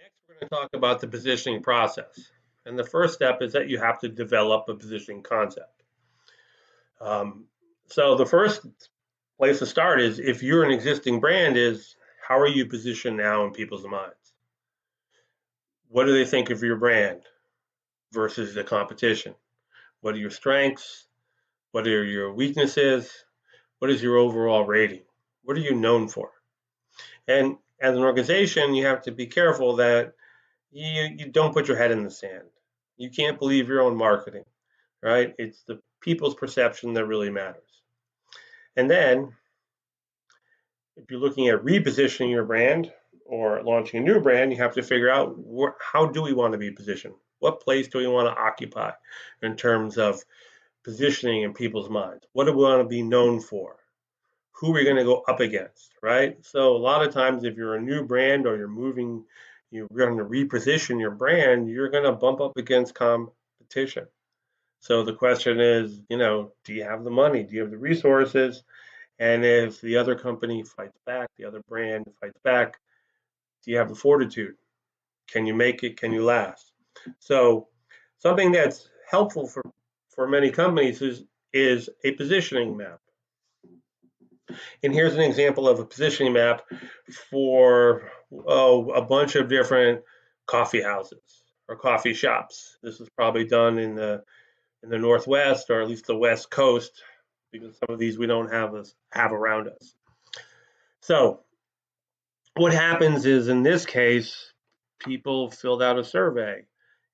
Next, we're going to talk about the positioning process. And the first step is that you have to develop a positioning concept. Um, so the first place to start is if you're an existing brand is how are you positioned now in people's minds? What do they think of your brand versus the competition? What are your strengths? What are your weaknesses? What is your overall rating? What are you known for? And as an organization, you have to be careful that you don't put your head in the sand. You can't believe your own marketing, right? It's the people's perception that really matters. And then, if you're looking at repositioning your brand or launching a new brand, you have to figure out how do we want to be positioned? What place do we want to occupy in terms of positioning in people's minds? What do we want to be known for? Who are we going to go up against, right? So a lot of times, if you're a new brand or you're going to reposition your brand, you're going to bump up against competition. So the question is, do you have the money? Do you have the resources? And if the other company fights back, the other brand fights back, do you have the fortitude? Can you make it? Can you last? So something that's helpful for many companies is a positioning map. And here's an example of a positioning map for a bunch of different coffee houses or coffee shops. This is probably done in the Northwest or at least the West Coast because some of these we don't have around us. So what happens is in this case, people filled out a survey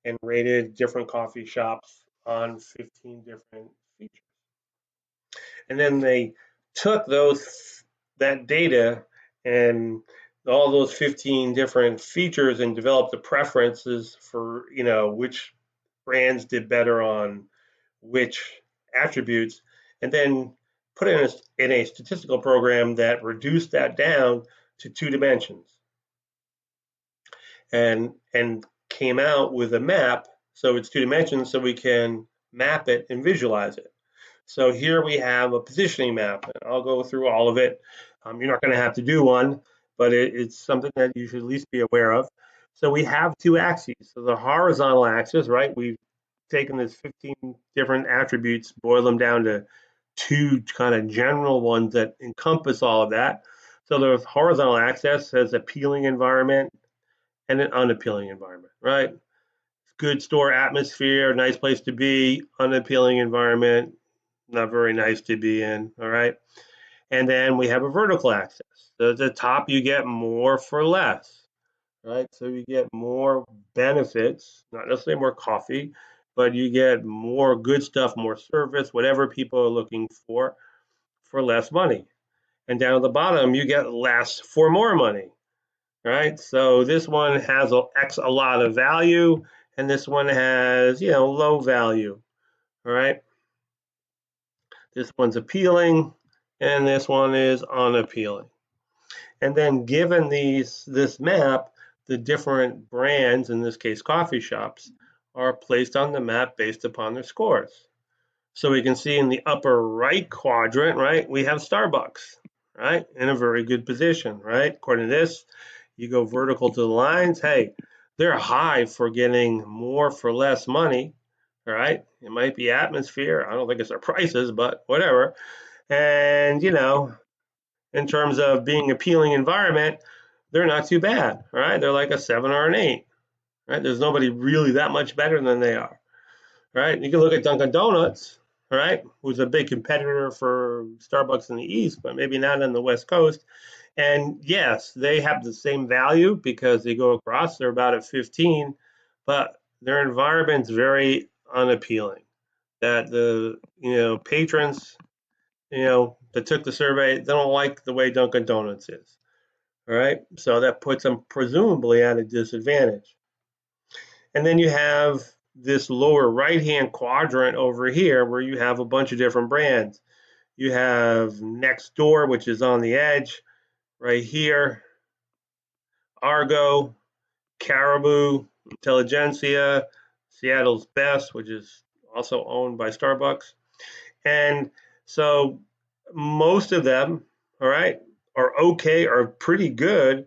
and rated different coffee shops on 15 different features. And then they took that data and all those 15 different features and developed the preferences for which brands did better on which attributes, and then put it in a statistical program that reduced that down to 2 dimensions and came out with a map. So it's 2 dimensions, so we can map it and visualize it. So here we have a positioning map. I'll go through all of it. You're not going to have to do one, but it's something that you should at least be aware of. So we have 2 axes. So the horizontal axis, right? We've taken this 15 different attributes, boil them down to 2 kind of general ones that encompass all of that. So the horizontal axis has appealing environment and an unappealing environment, right? Good store atmosphere, nice place to be, unappealing environment, not very nice to be in, all right? And then we have a vertical axis. So at the top, you get more for less, right? So you get more benefits, not necessarily more coffee, but you get more good stuff, more service, whatever people are looking for less money. And down at the bottom, you get less for more money, right? So this one has a lot of value, and this one has, low value, all right? This one's appealing, and this one is unappealing. And then given this map, the different brands, in this case coffee shops, are placed on the map based upon their scores. So we can see in the upper right quadrant, right, we have Starbucks, right, in a very good position, right? According to this, you go vertical to the lines, hey, they're high for getting more for less money, all right? It might be atmosphere. I don't think it's their prices, but whatever. And, in terms of being appealing environment, they're not too bad, right? They're like a 7 or an 8, right? There's nobody really that much better than they are, right? You can look at Dunkin' Donuts, right, who's a big competitor for Starbucks in the East, but maybe not on the West Coast. And yes, they have the same value because they go across. They're about at 15, but their environment's very unappealing. That the patrons that took the survey, they don't like the way Dunkin' Donuts is. All right, so that puts them presumably at a disadvantage. And then you have this lower right-hand quadrant over here where you have a bunch of different brands. You have Nextdoor, which is on the edge, right here, Argo, Caribou, Intelligentsia, Seattle's Best, which is also owned by Starbucks. And so most of them, all right, are okay or pretty good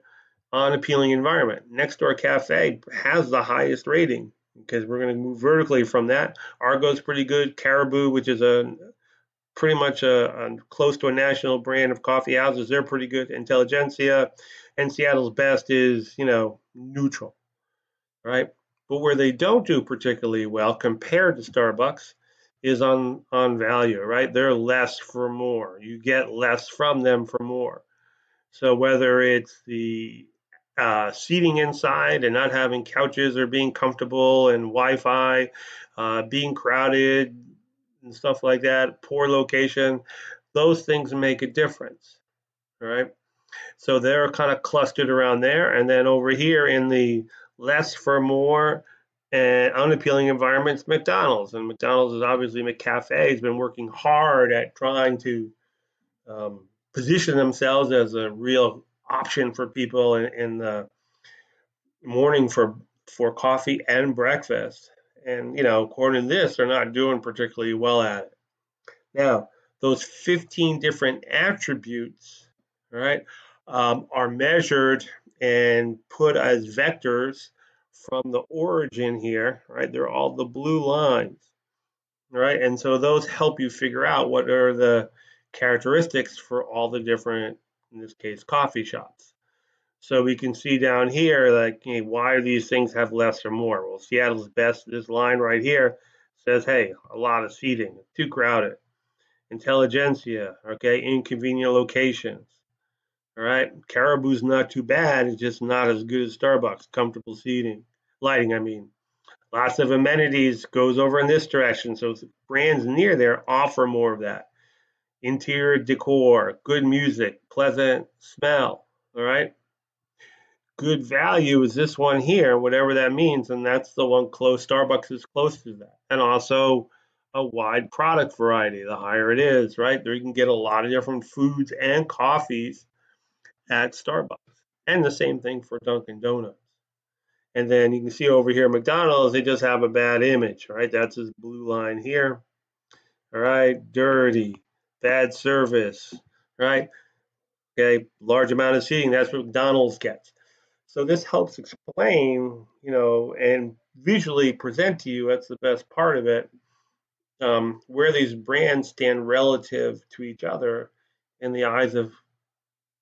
unappealing environment. Next Door Cafe has the highest rating because we're going to move vertically from that. Argo's pretty good. Caribou, which is a pretty much a close to a national brand of coffee houses, they're pretty good. Intelligentsia, and Seattle's Best is, neutral, right? But where they don't do particularly well compared to Starbucks is on value, right? They're less for more. You get less from them for more. So whether it's the seating inside and not having couches or being comfortable and Wi-Fi, being crowded and stuff like that, poor location, those things make a difference, right? So they're kind of clustered around there. And then over here in the less for more and unappealing environments, McDonald's. And McDonald's is obviously McCafe has been working hard at trying to position themselves as a real option for people in the morning for coffee and breakfast. And according to this, they're not doing particularly well at it. Now, those 15 different attributes, right, are measured and put as vectors from the origin here, right? They're all the blue lines, right? And so those help you figure out what are the characteristics for all the different, in this case, coffee shops. So we can see down here, like, why do these things have less or more? Well, Seattle's Best, this line right here says, hey, a lot of seating, too crowded. Intelligentsia, okay, inconvenient locations. All right, Caribou's not too bad, it's just not as good as Starbucks. Comfortable lighting, I mean. Lots of amenities goes over in this direction, so brands near there offer more of that. Interior decor, good music, pleasant smell, all right? Good value is this one here, whatever that means, and that's the one close. Starbucks is close to that. And also a wide product variety. The higher it is, right? There you can get a lot of different foods and coffees at Starbucks. And the same thing for Dunkin' Donuts. And then you can see over here, McDonald's, they just have a bad image, right? That's this blue line here. All right, dirty, bad service, right? Okay, large amount of seating, that's what McDonald's gets. So this helps explain, and visually present to you, that's the best part of it, where these brands stand relative to each other in the eyes of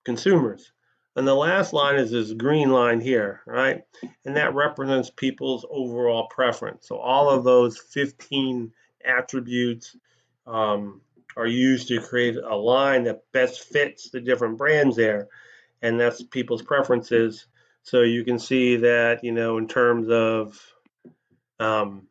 consumers. And the last line is this green line here, right? And that represents people's overall preference. So all of those 15 attributes are used to create a line that best fits the different brands there. And that's people's preferences. So you can see that, in terms of um,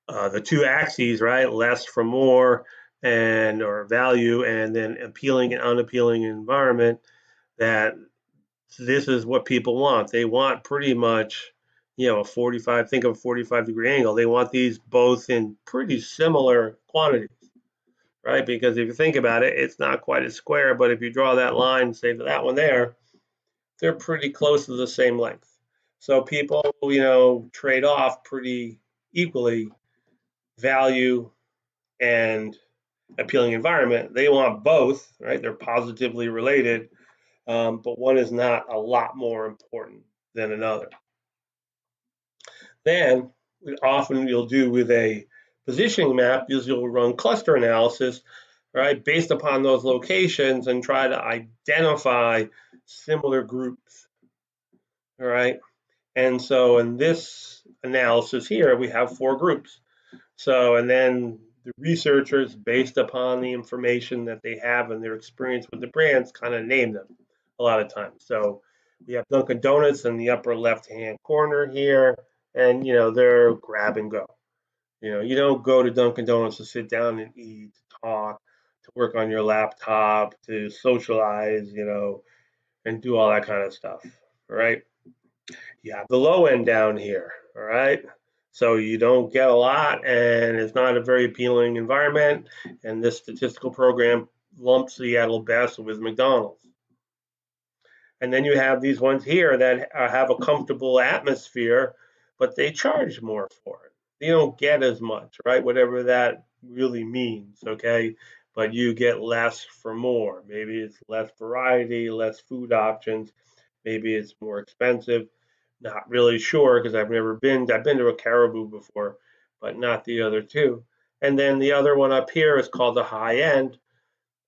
the two axes, right? Less for more or value, and then appealing and unappealing environment, that this is what people want. They want pretty much, a 45, think of a 45-degree angle. They want these both in pretty similar quantities, right? Because if you think about it, it's not quite a square, but if you draw that line, say that one there, they're pretty close to the same length. So people, trade off pretty equally value and appealing environment. They want both, right? They're positively related, but one is not a lot more important than another. Then, often you'll do with a positioning map is you'll run cluster analysis, right, based upon those locations and try to identify similar groups, all right? And so in this analysis here, we have 4 groups. So, and then the researchers, based upon the information that they have and their experience with the brands, kind of name them a lot of times. So we have Dunkin' Donuts in the upper left-hand corner here, and they're grab and go. You don't go to Dunkin' Donuts to sit down and eat, to talk, to work on your laptop, to socialize, and do all that kind of stuff, right? You have the low end down here, all right? So you don't get a lot, and it's not a very appealing environment. And this statistical program lumps Seattle Best with McDonald's. And then you have these ones here that have a comfortable atmosphere, but they charge more for it. They don't get as much, right? Whatever that really means, okay? but you get less for more. Maybe it's less variety, less food options. Maybe it's more expensive. Not really sure because I've been to a Caribou before, but not the other two. And then the other one up here is called the high end,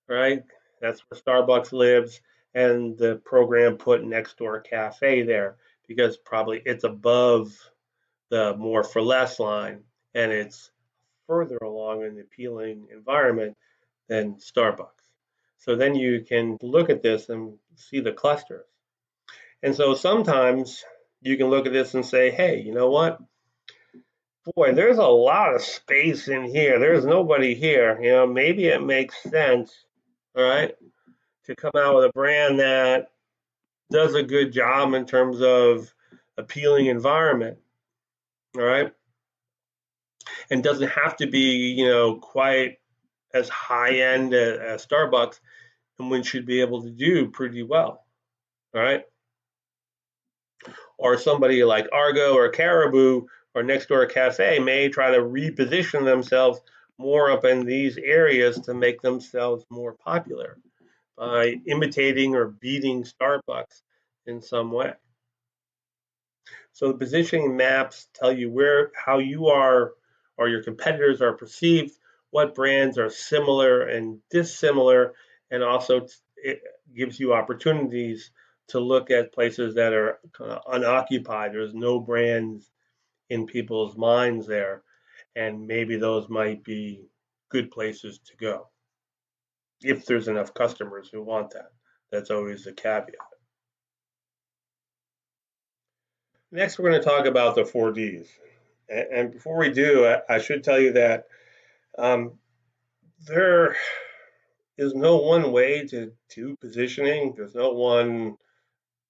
right? That's where Starbucks lives, and the program put next door cafe there because probably it's above the more for less line and it's further along in the appealing environment than Starbucks. So then you can look at this and see the clusters. And so sometimes you can look at this and say, hey, you know what? Boy, there's a lot of space in here. There's nobody here. Maybe it makes sense, all right, to come out with a brand that does a good job in terms of appealing environment, all right, and doesn't have to be, quite as high end as Starbucks, and one should be able to do pretty well, all right. Or somebody like Argo or Caribou or Next Door Cafe may try to reposition themselves more up in these areas to make themselves more popular by imitating or beating Starbucks in some way. So the positioning maps tell you how you are or your competitors are perceived, what brands are similar and dissimilar, and also it gives you opportunities to look at places that are kind of unoccupied. There's no brands in people's minds there, and maybe those might be good places to go if there's enough customers who want that. That's always the caveat. Next, we're going to talk about the 4Ds. And before we do, I should tell you that um, there is no one way to do positioning. There's no one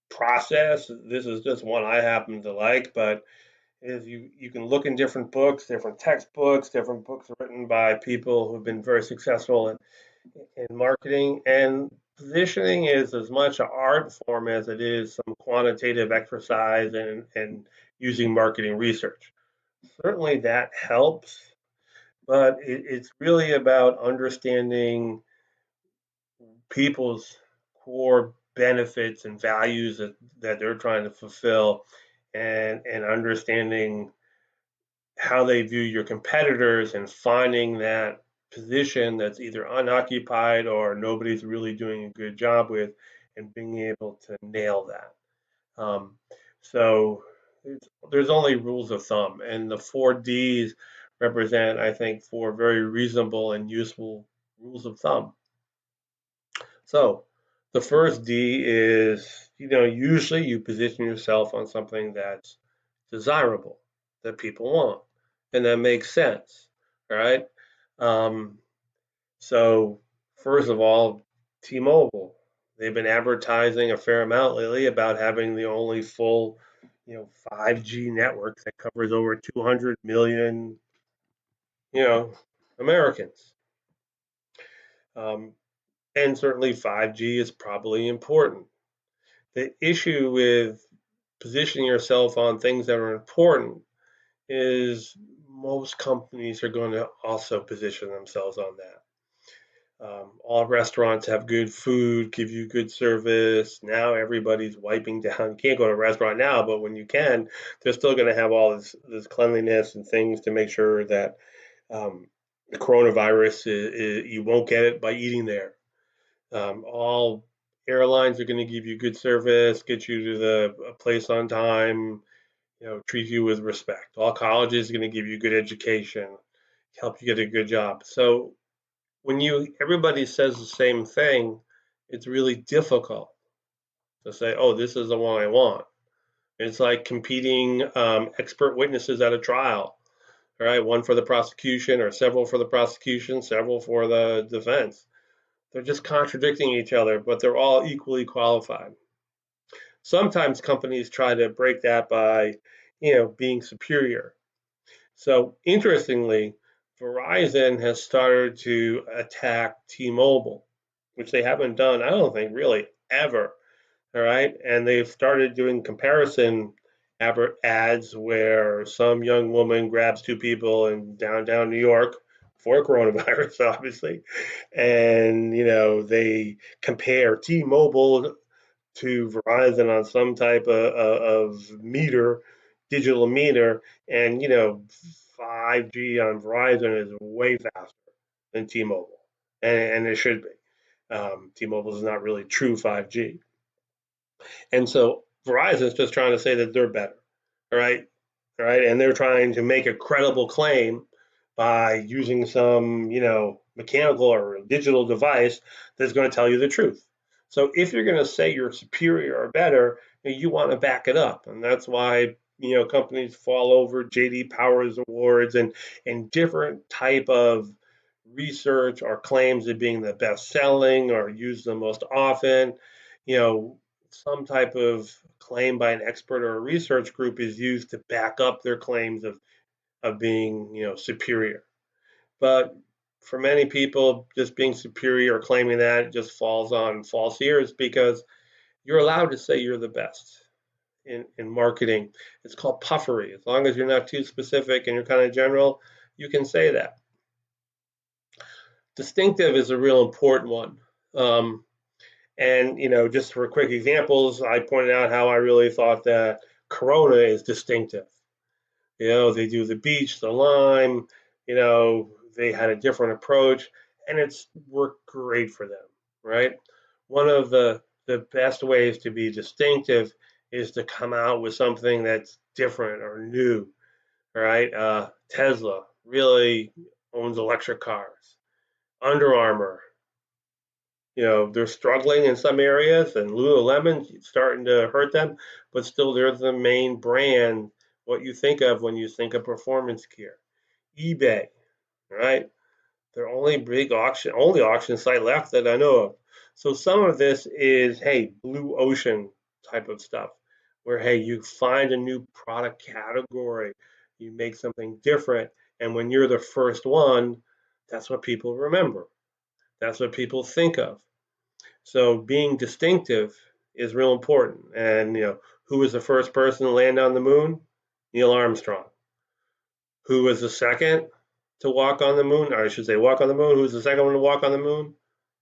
process. This is just one I happen to like, but is you can look in different books, different textbooks, different books written by people who've been very successful in marketing. And positioning is as much an art form as it is some quantitative exercise and using marketing research. Certainly that helps, but it's really about understanding people's core benefits and values that they're trying to fulfill and understanding how they view your competitors and finding that position that's either unoccupied or nobody's really doing a good job with and being able to nail that. Um, so there's only rules of thumb, and the 4Ds represent, I think, four very reasonable and useful rules of thumb. So the first D is, usually you position yourself on something that's desirable, that people want, and that makes sense, all right? Um, so first of all, T-Mobile, they've been advertising a fair amount lately about having the only full, 5G network that covers over 200 million, you know, Americans. Um, and certainly 5G is probably important. The issue with positioning yourself on things that are important is most companies are going to also position themselves on that. All restaurants have good food, give you good service. Now everybody's wiping down. You can't go to a restaurant now, but when you can, they're still going to have all this cleanliness and things to make sure that the coronavirus you won't get it by eating there. All airlines are going to give you good service, get you to the place on time, treat you with respect. All colleges are going to give you good education, help you get a good job. So when everybody says the same thing, it's really difficult to say, oh, this is the one I want. It's like competing expert witnesses at a trial, all right? One for the prosecution or several for the prosecution, several for the defense. They're just contradicting each other, but they're all equally qualified. Sometimes companies try to break that by, being superior. So interestingly, Verizon has started to attack T-Mobile, which they haven't done, I don't think, really ever. All right. And they've started doing comparison ads where some young woman grabs two people in downtown New York before coronavirus, obviously, and they compare T-Mobile to Verizon on some type of meter, digital meter, and 5G on Verizon is way faster than T-Mobile, and it should be. T-Mobile is not really true 5G, and so Verizon is just trying to say that they're better, all right, all right, and they're trying to make a credible claim by using some, mechanical or digital device that's going to tell you the truth. So if you're going to say you're superior or better, you want to back it up, and that's why companies fall over JD Powers awards and different type of research or claims of being the best selling or used the most often. You know, some type of claim by an expert or a research group is used to back up their claims of being, superior. But for many people, just being superior or claiming that just falls on false ears because you're allowed to say you're the best in marketing. It's called puffery. As long as you're not too specific and you're kind of general, you can say that. Distinctive is a real important one. Um, and, just for quick examples, I pointed out how I really thought that Corona is distinctive. They do the beach, the lime, they had a different approach, and it's worked great for them, right? One of the best ways to be distinctive is to come out with something that's different or new, right? Tesla really owns electric cars. Under Armour, they're struggling in some areas, and Lululemon's starting to hurt them, but still they're the main brand, what you think of when you think of performance gear. eBay, right? They're only auction site left that I know of. So some of this is, hey, blue ocean type of stuff, where hey, you find a new product category, you make something different, and when you're the first one, that's what people remember. That's what people think of. So being distinctive is real important. And who was the first person to land on the moon? Neil Armstrong. Who was the second to walk on the moon? Or I should say walk on the moon. Who was the second one to walk on the moon?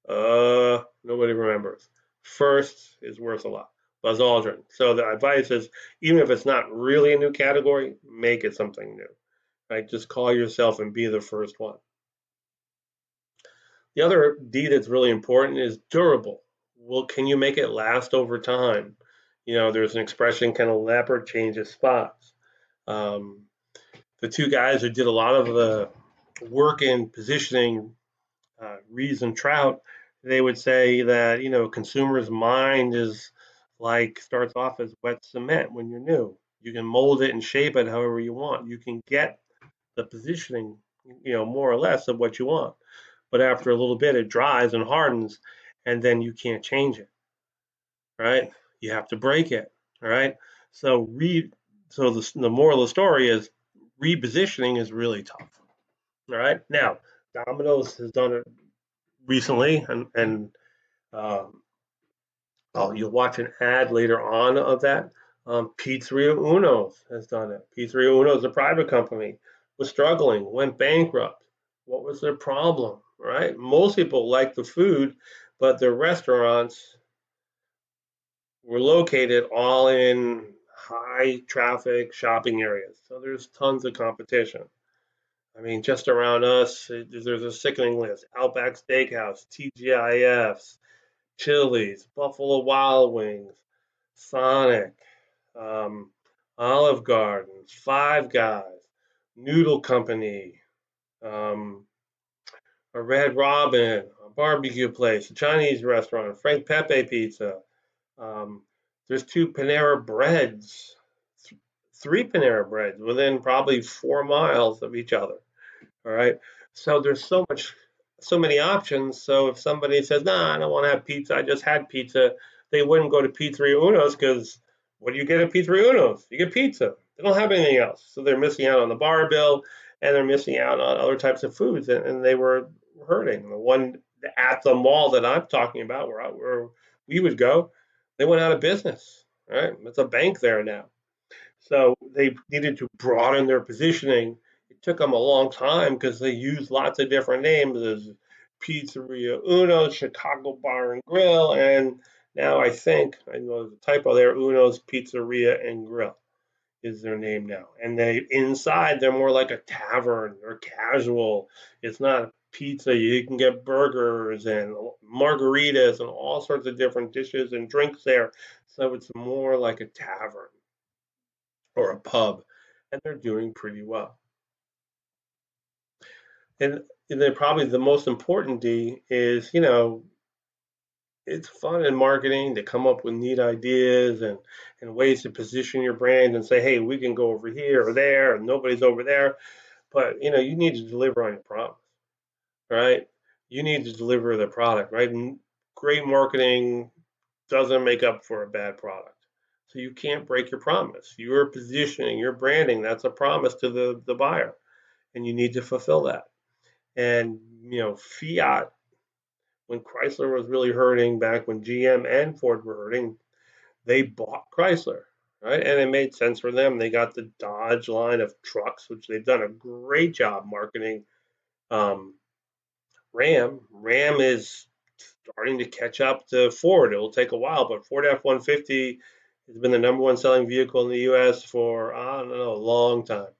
Nobody remembers. First is worth a lot. Buzz Aldrin. So the advice is, even if it's not really a new category, make it something new. Right? Just call yourself and be the first one. The other D that's really important is durable. Well, can you make it last over time? There's an expression, can a leopard change its spots? Um, the two guys who did a lot of the work in positioning, Rees and Trout, they would say that, consumer's mind is like starts off as wet cement when you're new. You can mold it and shape it however you want. You can get the positioning, more or less of what you want. But after a little bit, it dries and hardens, and then you can't change it, right? You have to break it, all right? So the moral of the story is repositioning is really tough, all right? Now, Domino's has done it recently, and um, oh, you'll watch an ad later on of that. Pizzeria Uno's has done it. Pizzeria Uno's a private company, was struggling, went bankrupt. What was their problem, right? Most people like the food, but their restaurants were located all in high traffic shopping areas. So there's tons of competition. I mean, just around us, there's a sickening list. Outback Steakhouse, TGIFs, Chili's, Buffalo Wild Wings, Sonic, um, Olive Garden, Five Guys, Noodle Company, um, a Red Robin, a barbecue place, a Chinese restaurant, Frank Pepe Pizza. Um, there's two Panera Breads, three Panera Breads within probably 4 miles of each other. All right. So there's so many options. So if somebody says, "Nah, I don't want to have pizza. I just had pizza," they wouldn't go to Pizzeria Uno's because what do you get at Pizzeria Uno's? You get pizza. They don't have anything else. So they're missing out on the bar bill and they're missing out on other types of foods, and they were hurting. The one at the mall that I'm talking about, where we would go, they went out of business. Right? It's a bank there now. So they needed to broaden their positioning. It It took them a long time because they used lots of different names. There's Pizzeria Uno, Chicago Bar and Grill, and now I know there's a typo there, Uno's Pizzeria and Grill is their name now. And they inside they're more like a tavern. They're casual. It's not pizza. You can get burgers and margaritas and all sorts of different dishes and drinks there. So it's more like a tavern or a pub, and they're doing pretty well. And, and then probably the most important D is, it's fun in marketing to come up with neat ideas and ways to position your brand and say, hey, we can go over here or there, and nobody's over there. But you need to deliver on your promise, right? You need to deliver the product, right? And great marketing doesn't make up for a bad product. So you can't break your promise. Your positioning, your branding, that's a promise to the buyer, and you need to fulfill that. And Fiat, when Chrysler was really hurting, back when GM and Ford were hurting, they bought Chrysler, right? And it made sense for them. They got the Dodge line of trucks, which they've done a great job marketing. Um, Ram is starting to catch up to Ford. It will take a while, but Ford F-150 has been the number one selling vehicle in the U.S. for, I don't know, a long time,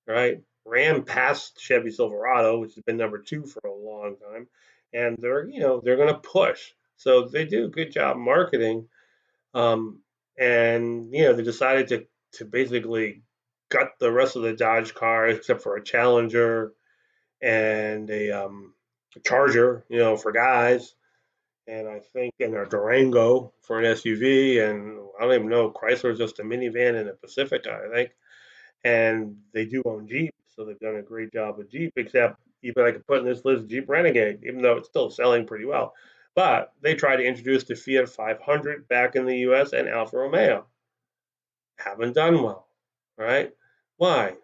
right? Ram passed Chevy Silverado, which has been number two for a long time, and they're going to push. So they do a good job marketing, um, and they decided to basically gut the rest of the Dodge cars except for a Challenger and a Charger, for guys, and I think in a Durango for an SUV, and I don't even know, Chrysler's just a minivan and a Pacifica, I think, and they do own Jeep, so they've done a great job with Jeep. Except even I could put in this list Jeep Renegade, even though it's still selling pretty well. But they tried to introduce the Fiat 500 back in the U.S. and Alfa Romeo haven't done well, right? Why?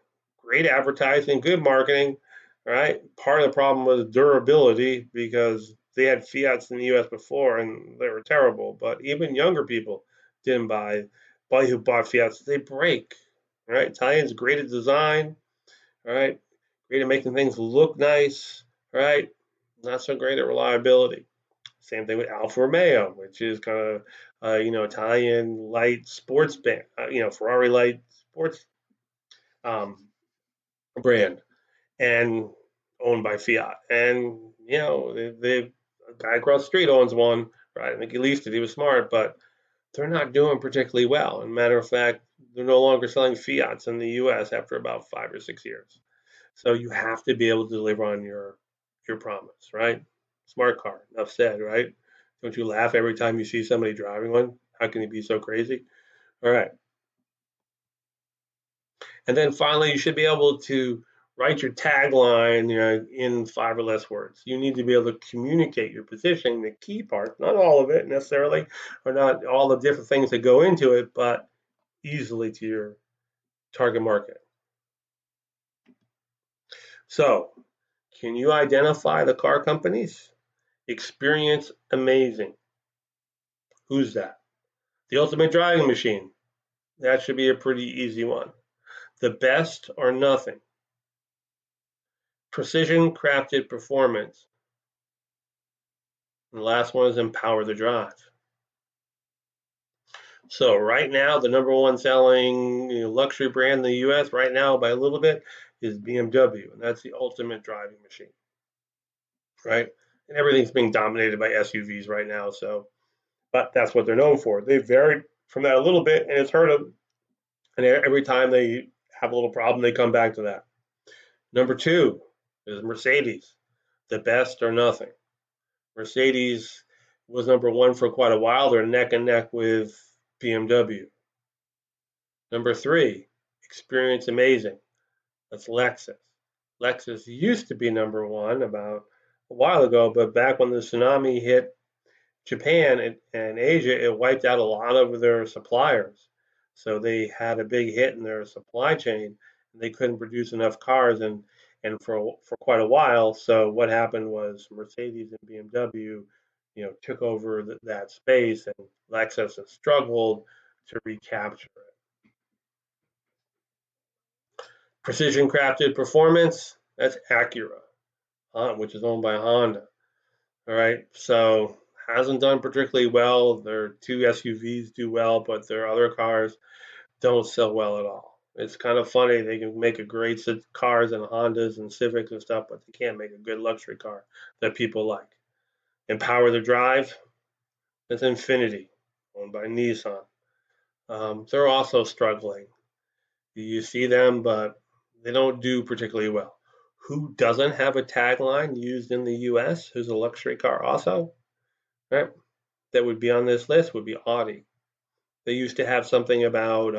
Great advertising, good marketing, right? Part of the problem was durability because they had Fiats in the U.S. before and they were terrible. But even younger people didn't buy. But who bought Fiats, they break, right? Italians great at design, right? Great at making things look nice, right? Not so great at reliability. Same thing with Alfa Romeo, which is kind of Italian light sports band, Ferrari light sports um, brand, and owned by Fiat. And a guy across the street owns one, right? I think he leased it. He was smart, but they're not doing particularly well. And matter of fact, they're no longer selling Fiats in the U.S. after about 5 or 6 years. So you have to be able to deliver on your promise, right? Smart car, enough said, right? Don't you laugh every time you see somebody driving one? How can you be so crazy? All right. And then finally, you should be able to write your tagline, in 5 or less words. You need to be able to communicate your positioning, the key part, not all of it necessarily, or not all the different things that go into it, but easily to your target market. So, can you identify the car companies? Experience amazing. Who's that? The Ultimate Driving Machine. That should be a pretty easy one. The Best or Nothing. Precision Crafted Performance. And the last one is Empower the Drive. So right now, the number one selling luxury brand in the U.S. right now by a little bit is BMW, and that's the ultimate driving machine, right? And everything's being dominated by SUVs right now. So, but that's what they're known for. They varied from that a little bit, and it's heard of. And every time they have a little problem, they come back to that. Number two is Mercedes, the best or nothing. Mercedes was number one for quite a while. They're neck and neck with BMW. Number three, experience amazing. That's Lexus. Lexus used to be number one about a while ago, but back when the tsunami hit Japan and Asia, it wiped out a lot of their suppliers. So they had a big hit in their supply chain, and they couldn't produce enough cars, and for quite a while. So what happened was Mercedes and BMW, took over that space, and Lexus has struggled to recapture it. Precision crafted performance, that's Acura, which is owned by Honda. All right, so hasn't done particularly well. Their two SUVs do well, but their other cars don't sell well at all. It's kind of funny. They can make a great set of cars and Hondas and Civics and stuff, but they can't make a good luxury car that people like. And Power the Drive, that's Infinity, owned by Nissan. They're also struggling. You see them, but they don't do particularly well. Who doesn't have a tagline used in the US, who's a luxury car also, right? That would be on this list would be Audi. They used to have something about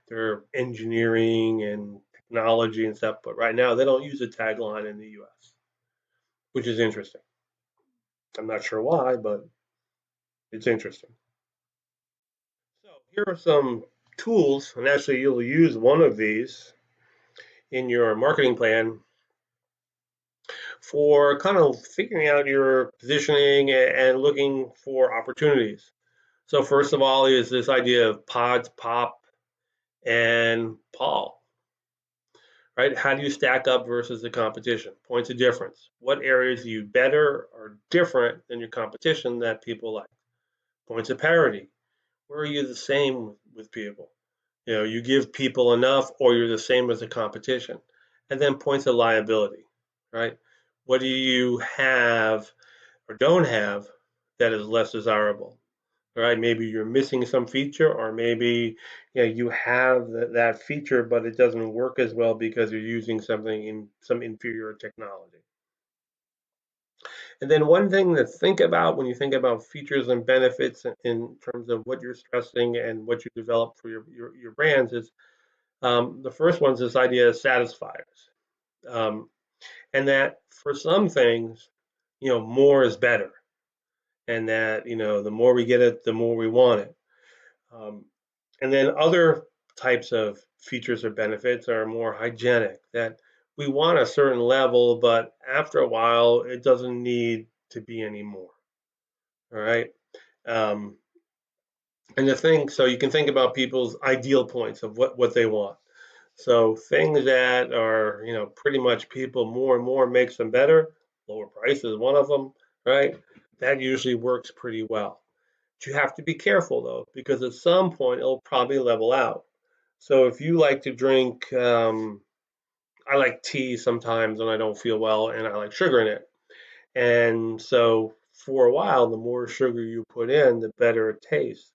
their engineering and technology and stuff, but right now they don't use a tagline in the US, which is interesting. I'm not sure why, but it's interesting. So here are some tools, and actually you'll use one of these in your marketing plan for kind of figuring out your positioning and looking for opportunities. So first of all is this idea of pods, pop, and Paul, right? How do you stack up versus the competition? Points of difference. What areas are you better or different than your competition that people like? Points of parity. Where are you the same with people? You know, you give people enough or you're the same as the competition. And then points of liability, right? What do you have or don't have that is less desirable? Right? Maybe you're missing some feature, or maybe you have that feature, but it doesn't work as well because you're using something in some inferior technology. And then one thing to think about when you think about features and benefits in terms of what you're stressing and what you develop for your brands is the first one's this idea of satisfiers. Um, and that for some things, more is better. And that, the more we get it, the more we want it. Um, And then other types of features or benefits are more hygienic, that we want a certain level, but after a while, it doesn't need to be anymore. All right. Um, and so you can think about people's ideal points of what they want. So things that are, pretty much people more and more makes them better. Lower price is one of them, right? That usually works pretty well. But you have to be careful though, because at some point it'll probably level out. So if you like to drink, I like tea sometimes when I don't feel well, and I like sugar in it. And so for a while, the more sugar you put in, the better it tastes.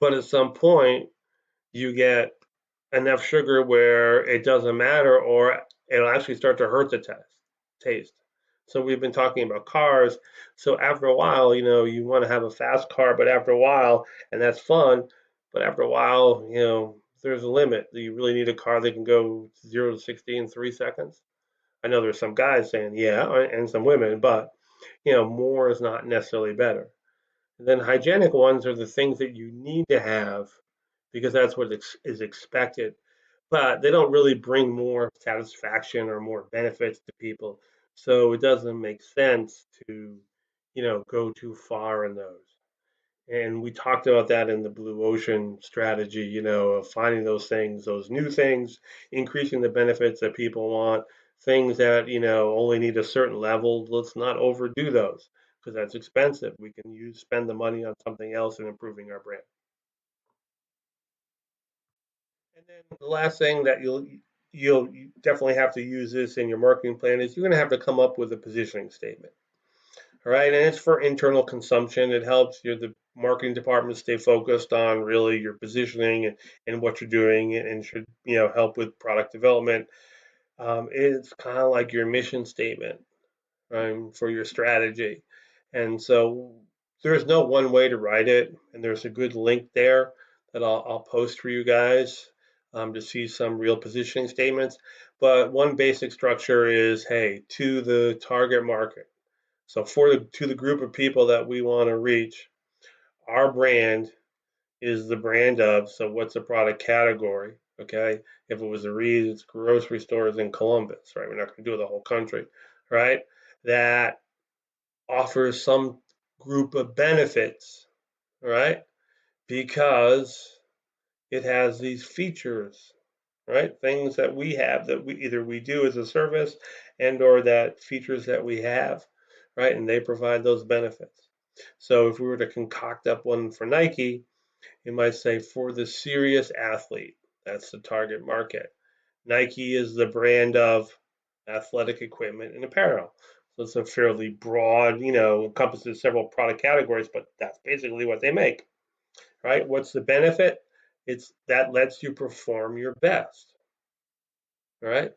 But at some point, you get enough sugar where it doesn't matter, or it'll actually start to hurt the taste. So we've been talking about cars. So after a while, you want to have a fast car, but after a while, and that's fun, but after a while, there's a limit. Do you really need a car that can go 0 to 60 in 3 seconds? I know there's some guys saying, yeah, and some women, but more is not necessarily better. And then hygienic ones are the things that you need to have because that's what is expected. But they don't really bring more satisfaction or more benefits to people. So it doesn't make sense to, go too far in those. And we talked about that in the blue ocean strategy, of finding those things, those new things, increasing the benefits that people want, things that, only need a certain level. Let's not overdo those because that's expensive. We can spend the money on something else and improving our brand. And then the last thing that you'll definitely have to use this in your marketing plan is you're going to have to come up with a positioning statement. All right, and it's for internal consumption. It helps the marketing department stay focused on really your positioning and what you're doing, and should help with product development. It's kind of like your mission statement, for your strategy, and so there's no one way to write it, and there's a good link there that I'll post for you guys to see some real positioning statements. But one basic structure is, hey, to the target market. So to the group of people that we want to reach, our brand is the brand of. So what's the product category? Okay, if it was a Reed, it's grocery stores in Columbus, right? We're not going to do the whole country, right? That offers some group of benefits, right? Because it has these features right? Things that we have that we do as a service and or that features that we have, right? And they provide those benefits. So if we were to concoct up one for Nike, you might say for the serious athlete, that's the target market. Nike is the brand of athletic equipment and apparel. So it's a fairly broad, encompasses several product categories, but that's basically what they make, right? What's the benefit? It's that lets you perform your best, right?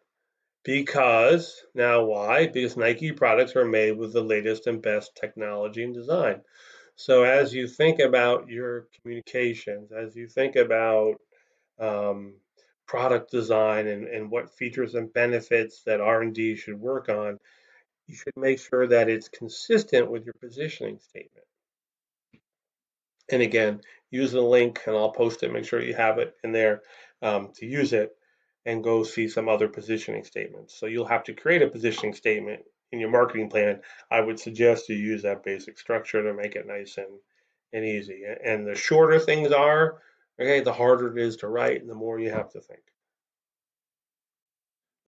Because now why? Because Nike products are made with the latest and best technology and design. So as you think about your communications, as you think about um, product design and what features and benefits that R&D should work on, you should make sure that it's consistent with your positioning statement. And again, use the link and I'll post it, make sure you have it in there to use it and go see some other positioning statements. So you'll have to create a positioning statement in your marketing plan. I would suggest you use that basic structure to make it nice and easy. And the shorter things are, okay, the harder it is to write and the more you have to think.